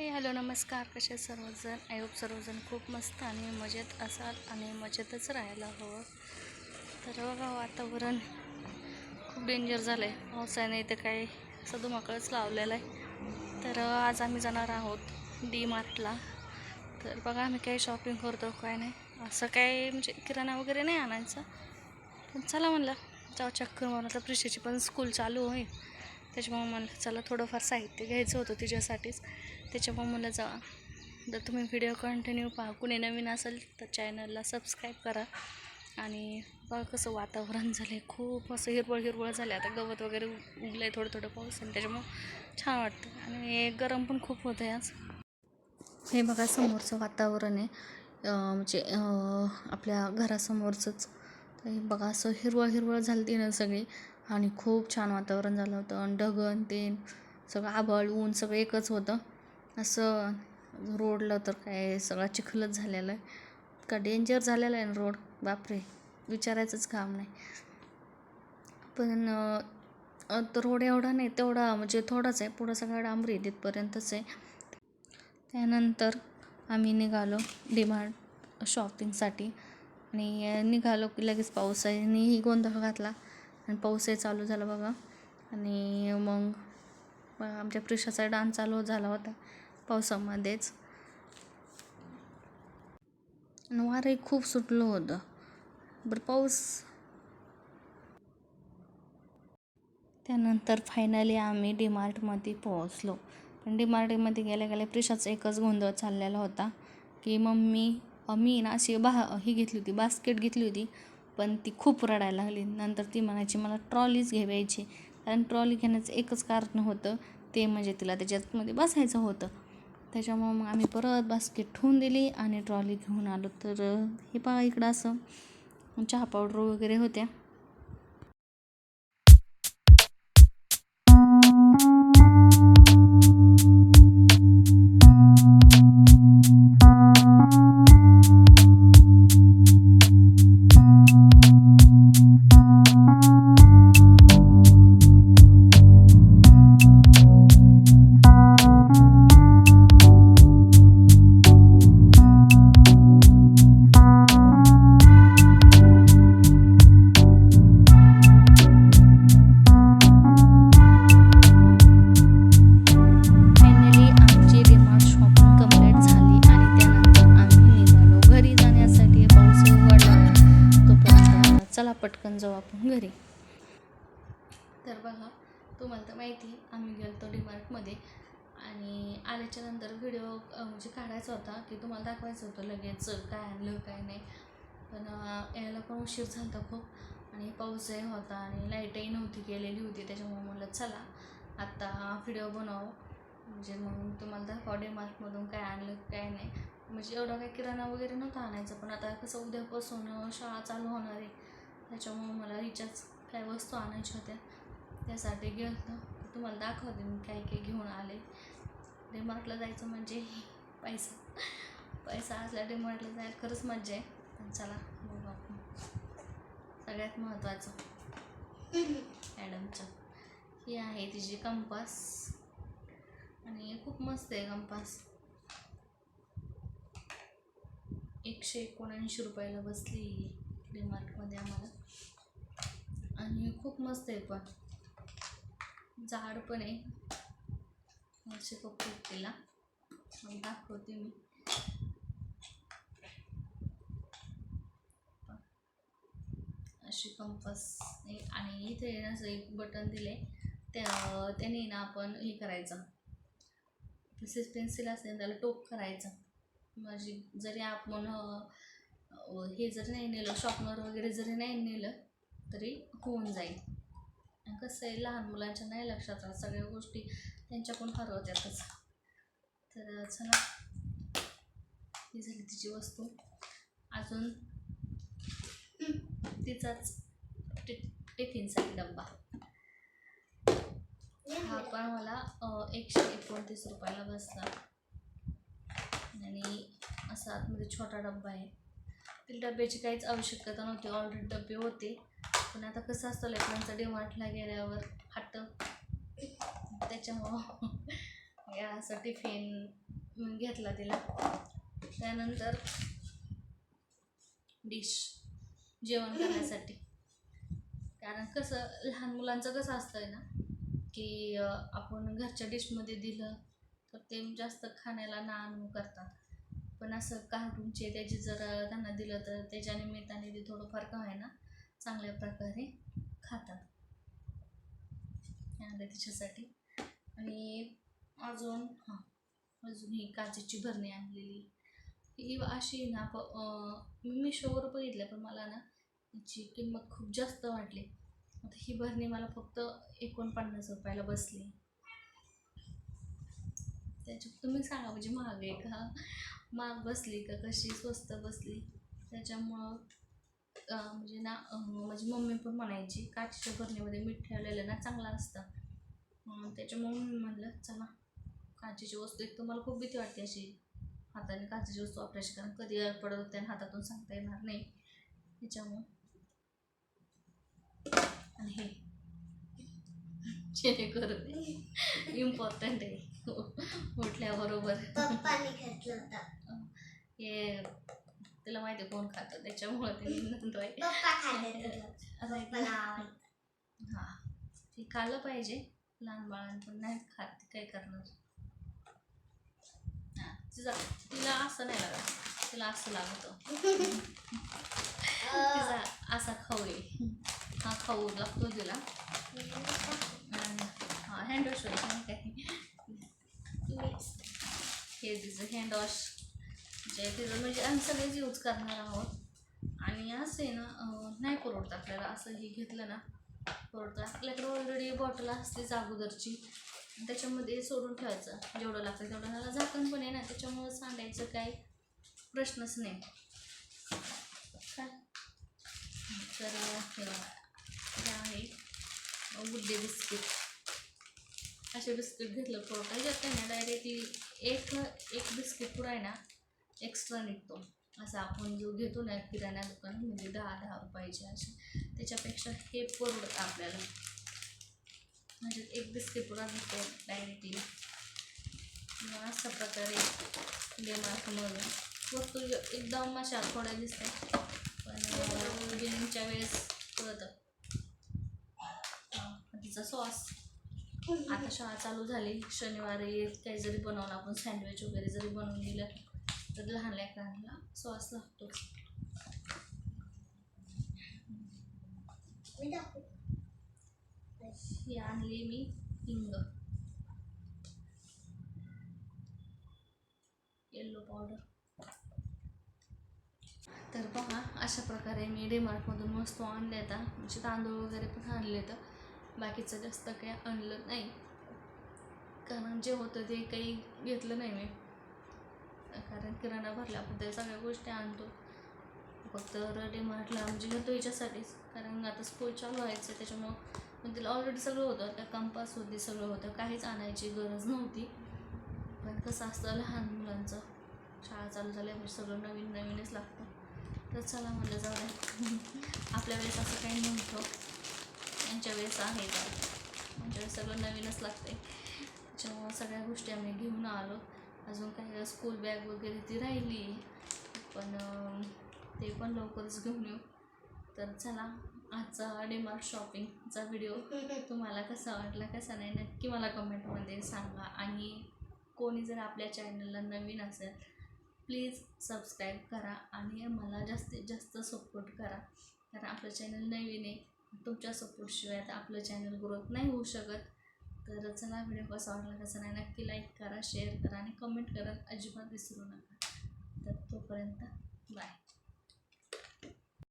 Hello नमस्कार. कसे सर्वजण? आय होप सर्वजण खूप मस्त आणि मजेत असाल आणि मजेतच राहायला हवं. तर बघा वातावरण खूप डेंजर झालं आहे. पावसाने ते काही असं धुमाकळच लावलेलं आहे. तर आज आम्ही जाणार आहोत डी मार्टला. तर बघा आम्ही काही शॉपिंग करतो काय नाही, असं काय म्हणजे किराणा वगैरे नाही आणायचा, पण चला म्हणलं जाऊ चक्कर मारून. आता प्रिशाची पण स्कूल चालू होईल, त्याच्यामुळे म्हणलं चला थोडंफार साहित्य घ्यायचं होतं तिच्यासाठीच. त्याच्यामुळे मला जा. जर तुम्ही व्हिडिओ कंटिन्यू पहा, कुणी नवीन असेल तर चॅनलला सबस्क्राईब करा. आणि बघा कसं वातावरण झालं आहे, खूप असं हिरवळ झालं आहे. आता गवत वगैरे उगलं आहे, थोडं पाऊस आणि त्याच्यामुळं छान वाटतं. आणि गरम पण खूप होतं आहे आज. हे बघा समोरचं वातावरण आहे, म्हणजे आपल्या घरासमोरचंच. तर हे बघा असं हिरवळ झाली ना सगळी, आणि खूप छान वातावरण झालं होतं. आणि ढगन ते सगळं आभाळ ऊन सगळं एकच होतं. असं रोडला तर काय सगळा चिखलच झालेला आहे, का डेंजर झालेला आहे रोड, बापरे विचारायचंच काम नाही. पण तर रोड एवढा नाही, तेवढा म्हणजे थोडाच आहे, पुढं सगळं डांबरी तिथपर्यंतच आहे. त्यानंतर आम्ही निघालो डीमार्ट शॉपिंगसाठी. आणि निघालो की लगेच पावसानेही गोंधळ घातला आणि पाऊसही चालू झाला बघा. आणि मग आमच्या प्रिशाचा डान्स चालू झाला होता पावसामध्येच. आणि वारंही खूप सुटलं होतं. बरं पाऊस. त्यानंतर फायनली आम्ही डीमार्टमध्ये पोहोचलो. पण डीमार्टमध्ये गेल्या प्रिशाचा एकच गोंधळ चाललेला होता की मम्मी मी ना अशी ही घेतली होती, बास्केट घेतली होती, पण ती खूप रडायला लागली. नंतर ती म्हणायची मला ट्रॉलीच घ्यायची, कारण ट्रॉली घेण्याचं एकच कारण होतं, ते म्हणजे तिला त्याच्यामध्ये बसायचं होतं. त्याच्यामुळं मग आम्ही परत बास्केट ठेवून दिली आणि ट्रॉली घेऊन आलो. तर हे पहा इकडं असं चहा पावडर वगैरे होत्या. चला पटकन जाऊ आपण घरी. तर बघा तुम्हाला तर माहिती आम्ही गेलो डीमार्टमध्ये, आणि आल्याच्या नंतर व्हिडिओ म्हणजे काढायचा होता की तुम्हाला दाखवायचं होतं लगेच काय आणलं काय नाही. पण यायला पण उशीर झाला होता खूप, आणि पाऊसही होता आणि लाईटही नव्हती केलेली होती. त्याच्यामुळे म्हणलं चला आत्ता व्हिडिओ बनवावं, म्हणजे मग तुम्हाला दाखवा डीमार्टमधून काय आणलं काय नाही. म्हणजे एवढा काही किराणा वगैरे नव्हता आणायचं, पण आता कसं उद्यापासून शाळा चालू होणार आहे, त्याच्यामुळं मला हिच्याच काय वस्तू आणायच्या होत्या, त्यासाठी गेलो. तुम्हाला दाखवते मी काय घेऊन आले. डीमार्टला जायचं म्हणजे पैसा असल्या डीमार्टला जायला खरंच मजा आहे. पण चला बघू आपण. सगळ्यात महत्त्वाचं मॅडमचं ही आहे तिची कंपास, आणि खूप मस्त आहे कंपास. 179 रुपयाला बसली डीमार्टमध्ये आम्हाला, आणि खूप मस्त आहे, पण जाड पण आहे. असे कपडे तिला मग दाखवते मी. अशी कंपास आहे, आणि इथे असं एक बटन दिले, त्याने ना आपण हे करायचं, तसेच पेन्सिल असेल त्याला टोक करायचं. म्हणजे जरी आपण हे जरी नाही नेलं, शॉर्पनर वगैरे जरी नाही नेलं तरी होऊन जाईल. कसं आहे लहान मुलांच्या नाही लक्षात राहत सगळ्या गोष्टी, त्यांच्याकडून हरवत्यातच. तर चला ही झाली तिची वस्तू. अजून तिचाच टिफिनसाठी डब्बा, हा पण मला 129 रुपयाला बसला. आणि असा आतमध्ये छोटा डब्बा आहे. तिला डब्याची काहीच आवश्यकता नव्हती, ऑलरेडी डबे होते. पण आता कसं असतं लेकरांचं डीमार्टला गेल्यावर हट्ट, त्याच्यामुळं असं टिफिन घेतला तिला. त्यानंतर डिश जेवण करण्यासाठी, कारण कसं लहान मुलांचं कसं असतं ना की आपण घरच्या डिशमध्ये दिलं तर ते जास्त खाण्याला नानू करतात, पण असं कार्टूनचे त्याचे जर त्यांना दिलं तर त्याच्या निमित्ताने ते थोडंफार का आहे ना चांगल्या प्रकारे खातात. त्याच्यासाठी. आणि अजून अजून ही काचेची भरणी आणलेली, ही अशी ना मी मिशोवर बघितलं पण मला ना याची किंमत खूप जास्त वाटली. आता ही भरणी मला फक्त 49 रुपयाला बसली. त्याच्यात तुम्ही सांगा म्हणजे महाग आहे का, महाग बसली का कशी स्वस्त बसली. त्याच्यामुळं म्हणजे ना माझी मम्मी पण म्हणायची काचेच्या भरणीमध्ये मीठ ठेवलेलं ना चांगलं असतं. त्याच्यामुळे मी म्हटलं चला काचेची वस्तू, एक तर मला खूप भीती वाटते अशी हाताने काचेची वस्तू वापरायची, कारण कधी पडत त्याने हातातून सांगता येणार नाही. त्याच्यामुळं आणि हे जेणेकरून इम्पॉर्टंट आहे उठल्याबरोबर हे तिला माहिती कोण खातं, त्याच्यामुळे ते हां ते खाल्लं पाहिजे. लहान बाळांना पण नाही खात, काय करणार. तिला असं नाही लागत, तिला असं लागतं. तिचा असा खाऊ आहे, हा खाऊ लागतो तिला. हां हँडवॉश काय हे तिचं हँडवॉश जे तिचं म्हणजे आम्ही सगळेच यूज करणार आहोत. आणि असं आहे ना नाही परवडतं आपल्याला असं हे घेतलं ना परवडतं. आपल्याकडे ऑलरेडी बॉटल असतेच अगोदरची, त्याच्यामध्ये सोडून ठेवायचं जेवढं लागतं तेवढं. त्याला झाकण पण आहे ना, त्याच्यामुळं सांडायचं काही प्रश्नच नाही. काय तर हे आहे गुड डे बिस्किट. असे बिस्किट घेतलं परवडतं. ह्याच्यात काय ना डायरेक्टली एक बिस्किट पुढं आहे ना एक्स्ट्रा निघतो. असं आपण जो घेतो ना किराणा दुकानामध्ये 10 रुपयाचे असे, त्याच्यापेक्षा हे परवडतं आपल्याला. म्हणजे एक बिस्किट पुढा निघतो डायरेक्टली. अशा प्रकारे डेमार्टमधून वस्तू एकदम अशा थोड्या दिसतात, पण बिलिंगच्या वेळेस कळतं. तिचा सॉस आता शाळा चालू झाली, शनिवारी काही जरी बनवलं आपण सँडविच वगैरे जरी बनवून दिलं तर लहान लेकरांना सॉस लागतोच. ही आणली मी हिंग, येल्लो पावडर. तर पहा अशा प्रकारे मी डीमार्टमधून वस्तू आणल्या आता, म्हणजे तांदूळ वगैरे पण आणले. तर बाकीचं जास्त काही आणलं नाही, कारण जे होतं ते काही घेतलं नाही मी, कारण किराणा भरल्याबद्दल सगळ्या गोष्टी आणतो. फक्त डीमार्टला म्हणजे घेतो याच्यासाठीच, कारण आता स्कूल चालू व्हायचं त्याच्यामुळं. पण तिला ऑलरेडी सगळं होतं, त्या कंपास होती सगळं होतं, काहीच आणायची गरज नव्हती. पण कसं असतं लहान मुलांचं शाळा चालू झाल्यावर सगळं नवीन नवीनच लागतं. तर चला म्हणलं जाऊ द्या, आपल्या वेळेस असं काही नव्हतं, यांच्या वेळेस आहे का, यांच्या वेळेस सगळं नवीनच लागते. त्याच्यामुळं सगळ्या गोष्टी आम्ही घेऊन आलो. अजून काही स्कूल बॅग वगैरे ती राहिली, पण ते पण लवकरच घेऊन येऊ. तर चला आजचा डीमार्ट शॉपिंगचा व्हिडिओ तुम्हाला कसा वाटला कसा नाही नक्की मला कमेंटमध्ये सांगा. आणि कोणी जर आपल्या चॅनलला नवीन असेल प्लीज सबस्क्राईब करा आणि मला जास्तीत जास्त सपोर्ट करा, कारण आपलं चॅनल नवीन आहे. तुमच्या सपोर्टशिवाय तर आपलं चॅनल ग्रोथ नाही होऊ शकत. तर चला व्हिडिओ कसा वाटला कसा नाही नक्की लाईक करा, शेअर करा आणि कमेंट करा अजिबात विसरू नका. तर तोपर्यंत बाय.